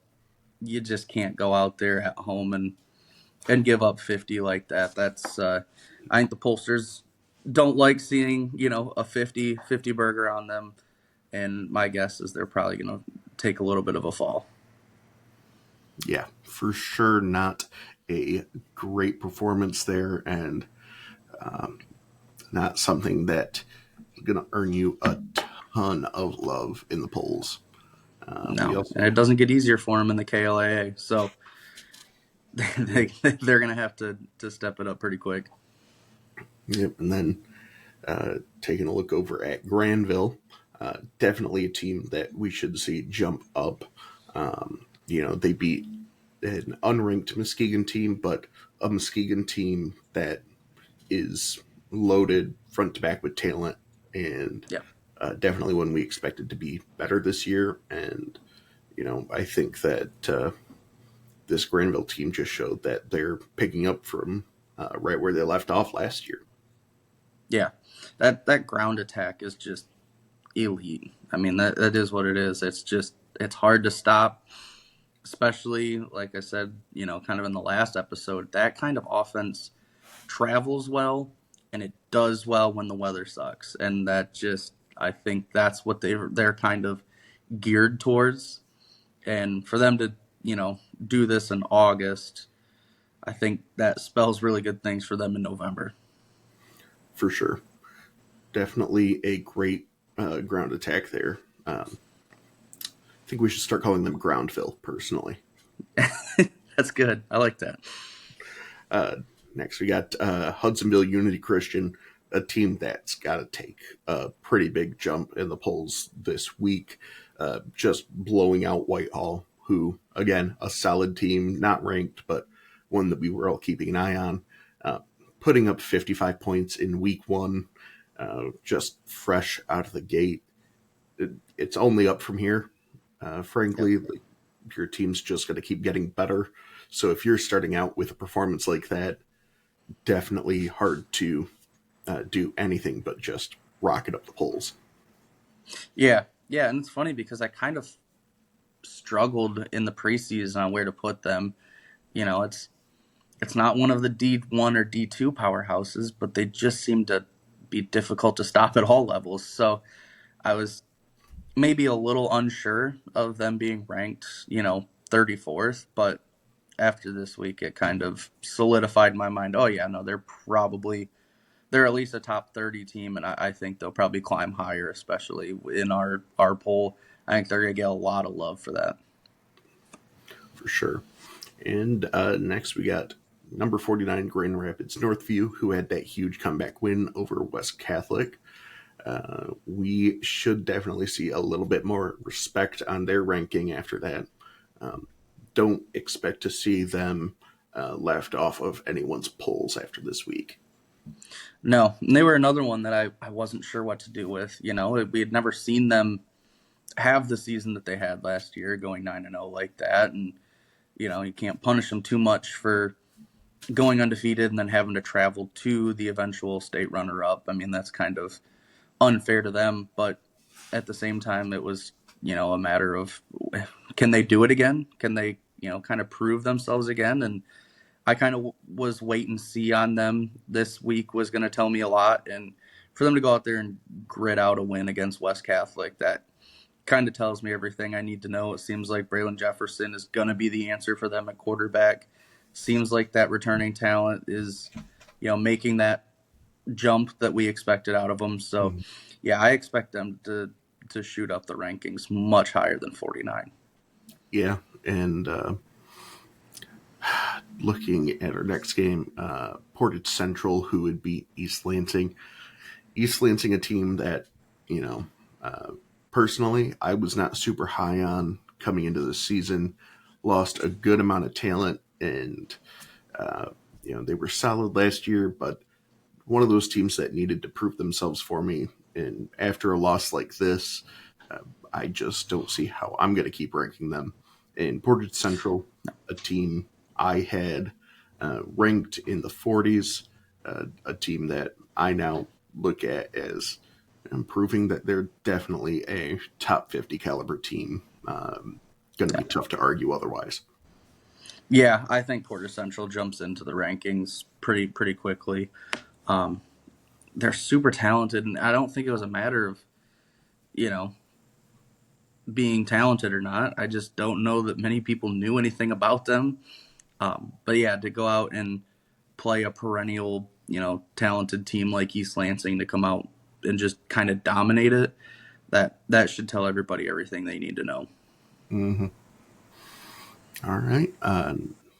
you just can't go out there at home and give up 50 like that. That's I think the pollsters don't like seeing, a 50 burger on them, and my guess is they're probably going to take a little bit of a fall. Yeah, for sure, not a great performance there, and not something that is going to earn you a ton of love in the polls. We No, also, and it doesn't get easier for them in the KLAA, so they're going to have to step it up pretty quick. yep, and then taking a look over at Granville, definitely a team that we should see jump up. They beat an unranked Muskegon team, but a Muskegon team that is loaded front to back with talent, and Yeah, definitely one we expected to be better this year. And I think that this Granville team just showed that they're picking up from right where they left off last year. yeah. That ground attack is just elite. I mean, that is what it is. It's hard to stop, especially like I said, kind of in the last episode. That kind of offense travels well, and it does well when the weather sucks, and I think that's what they're kind of geared towards. And for them to do this in August, I think that spells really good things for them in November. For sure. definitely a great ground attack there. I think we should start calling them Groundville, personally. That's good. I like that. Uh, Next, we got Hudsonville Unity Christian, a team that's got to take a pretty big jump in the polls this week, just blowing out Whitehall, who, again, a solid team, not ranked, but one that we were all keeping an eye on. Uh, Putting up 55 points in week one, just fresh out of the gate. It's only up from here, Yep. frankly. Like, your team's just going to keep getting better. So if you're starting out with a performance like that, definitely hard to do anything but just rocket up the polls. Yeah. Yeah. And it's funny because I kind of struggled in the preseason on where to put them. It's not one of the D1 or D2 powerhouses, but they just seem to be difficult to stop at all levels. So I was maybe a little unsure of them being ranked, 34th, but after this week, it kind of solidified my mind. Oh yeah, no, they're at least a top 30 team, and I think they'll probably climb higher, especially in our poll. I think they're gonna get a lot of love for that. For sure. And next we got number 49 Grand Rapids Northview, who had that huge comeback win over West Catholic. We should definitely see a little bit more respect on their ranking after that. Um, don't expect to see them left off of anyone's polls after this week. No, and they were another one that I wasn't sure what to do with. We had never seen them have the season that they had last year, going 9-0 like that, and you can't punish them too much for going undefeated and then having to travel to the eventual state runner-up. I mean, that's kind of unfair to them, but at the same time, it was a matter of, can they do it again? Can they kind of prove themselves again? And I kind of was wait and see on them. This week was going to tell me a lot, and for them to go out there and grit out a win against West Catholic, that kind of tells me everything I need to know. It seems like Braylon Jefferson is going to be the answer for them at quarterback. Seems like that returning talent is, making that jump that we expected out of them. So, Mm. yeah, I expect them to shoot up the rankings much higher than 49. Yeah, and looking at our next game, Portage Central, who would beat East Lansing. East Lansing, a team that, you know, uh, personally, I was not super high on coming into the season. Lost a good amount of talent, and uh, they were solid last year, but one of those teams that needed to prove themselves for me. And after a loss like this, uh, I just don't see how I'm going to keep ranking them. In Portage Central, a team I had ranked in the 40s, a team that I now look at as proving that they're definitely a top 50 caliber team. Going to Yeah. be tough to argue otherwise. Yeah, I think Porter Central jumps into the rankings pretty quickly. Um, they're super talented, and I don't think it was a matter of you know being talented or not. I just don't know that many people knew anything about them. But yeah, to go out and play a perennial, talented team like East Lansing, to come out and just kind of dominate it, that should tell everybody everything they need to know. Mm-hmm. All right.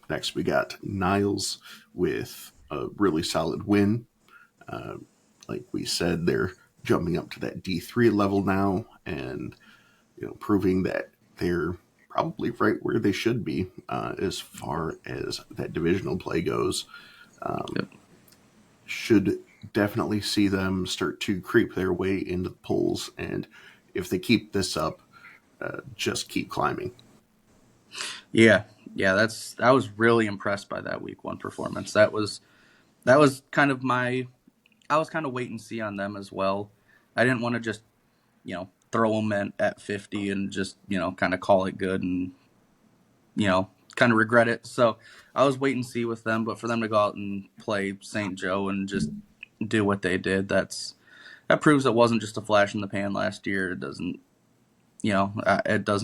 Next, we got Niles with a really solid win. Uh, like we said, they're jumping up to that D3 level now, and proving that they're probably right where they should be as far as that divisional play goes. Um, Yep. should definitely see them start to creep their way into the polls, and if they keep this up, just keep climbing. Yeah, yeah, I was really impressed by that week one performance. That was kind of my I was kind of wait and see on them as well. I didn't want to just throw them at 50 and just kind of call it good and kind of regret it. So I was wait and see with them, but for them to go out and play St. Joe and just do what they did, that proves it wasn't just a flash in the pan last year. It doesn't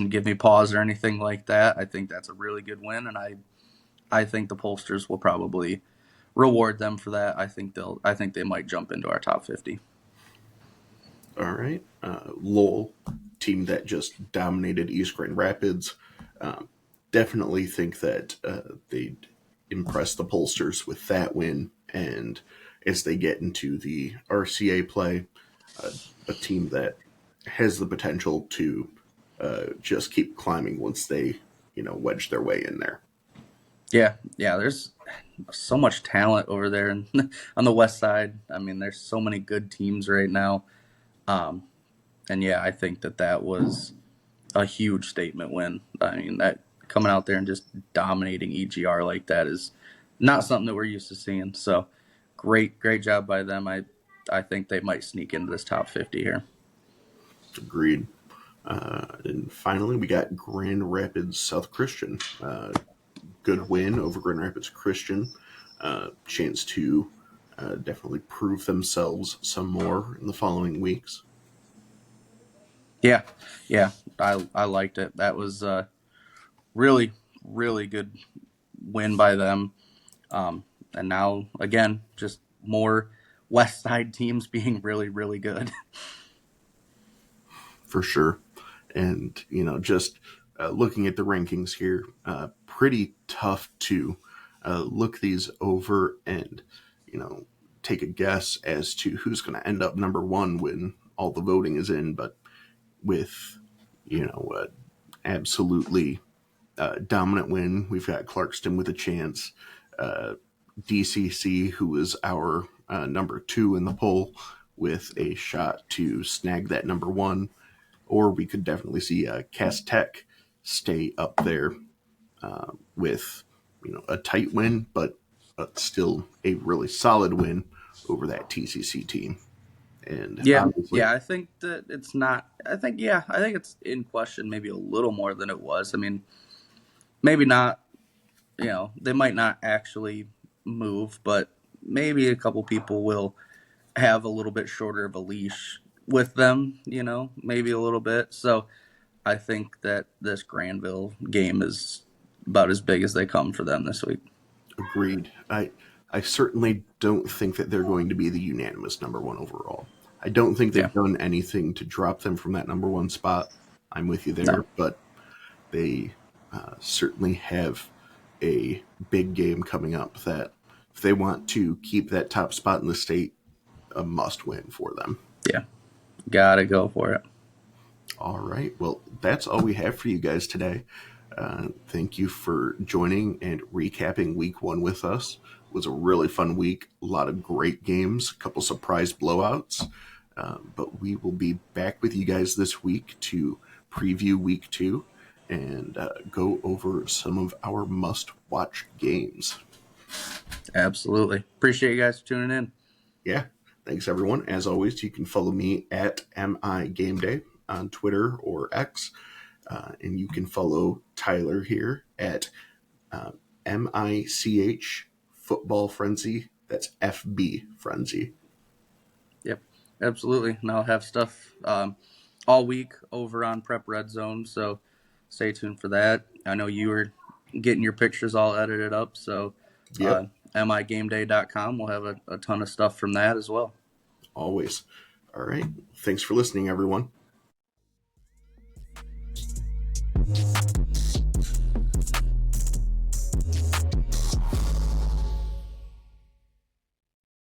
give me pause or anything like that. I think that's a really good win, and I think the pollsters will probably reward them for that. I think they might jump into our top 50. All right. Lowell, team that just dominated East Grand Rapids. Um, Definitely think that they'd impress the pollsters with that win. And as they get into the RCA play, uh, a team that has the potential to just keep climbing once they, wedge their way in there. Yeah, yeah. There's so much talent over there and on the west side. I mean, there's so many good teams right now. Um, and yeah, I think that was a huge statement win. I mean, that coming out there and just dominating EGR like that is not something that we're used to seeing. So, great job by them. I think they might sneak into this top 50 here. Agreed. And finally, we got Grand Rapids South Christian. Good win over Grand Rapids Christian. Chance to definitely prove themselves some more in the following weeks. Yeah, yeah, I liked it. That was really really good win by them. And now again, just more West Side teams being really really good. For sure. And, just looking at the rankings here, pretty tough to look these over and, you know, take a guess as to who's going to end up number one when all the voting is in. But with, absolutely dominant win, we've got Clarkston with a chance. Uh, DCC, who was our number two in the poll, with a shot to snag that number one. Or we could definitely see Cass Tech stay up there with a tight win, but still a really solid win over that TCC team. And Yeah, obviously, yeah. I think that it's not. I think it's in question maybe a little more than it was. I mean, maybe not. They might not actually move, but maybe a couple people will have a little bit shorter of a leash with them. Maybe a little bit. So I think that this Granville game is about as big as they come for them this week. agreed. I certainly don't think that they're going to be the unanimous number one overall. I don't think Yeah. they've done anything to drop them from that number one spot. I'm with you No. there, but they certainly have a big game coming up that if they want to keep that top spot in the state, a must win for them. Yeah. Gotta go for it. All right. Well, that's all we have for you guys today. Thank you for joining and recapping week one with us. It was a really fun week. A lot of great games, a couple surprise blowouts. But we will be back with you guys this week to preview week two and go over some of our must watch games. Absolutely. Appreciate you guys for tuning in. Yeah. Thanks, everyone. As always, you can follow me at Mi Gameday on Twitter or X. And you can follow Tyler here at MICH Football Frenzy. That's FB Frenzy. Yep. Absolutely. And I'll have stuff all week over on Prep Red Zone. So stay tuned for that. I know you were getting your pictures all edited up. So Yep, migameday.com will have a ton of stuff from that as well. always. All right. Thanks for listening, everyone.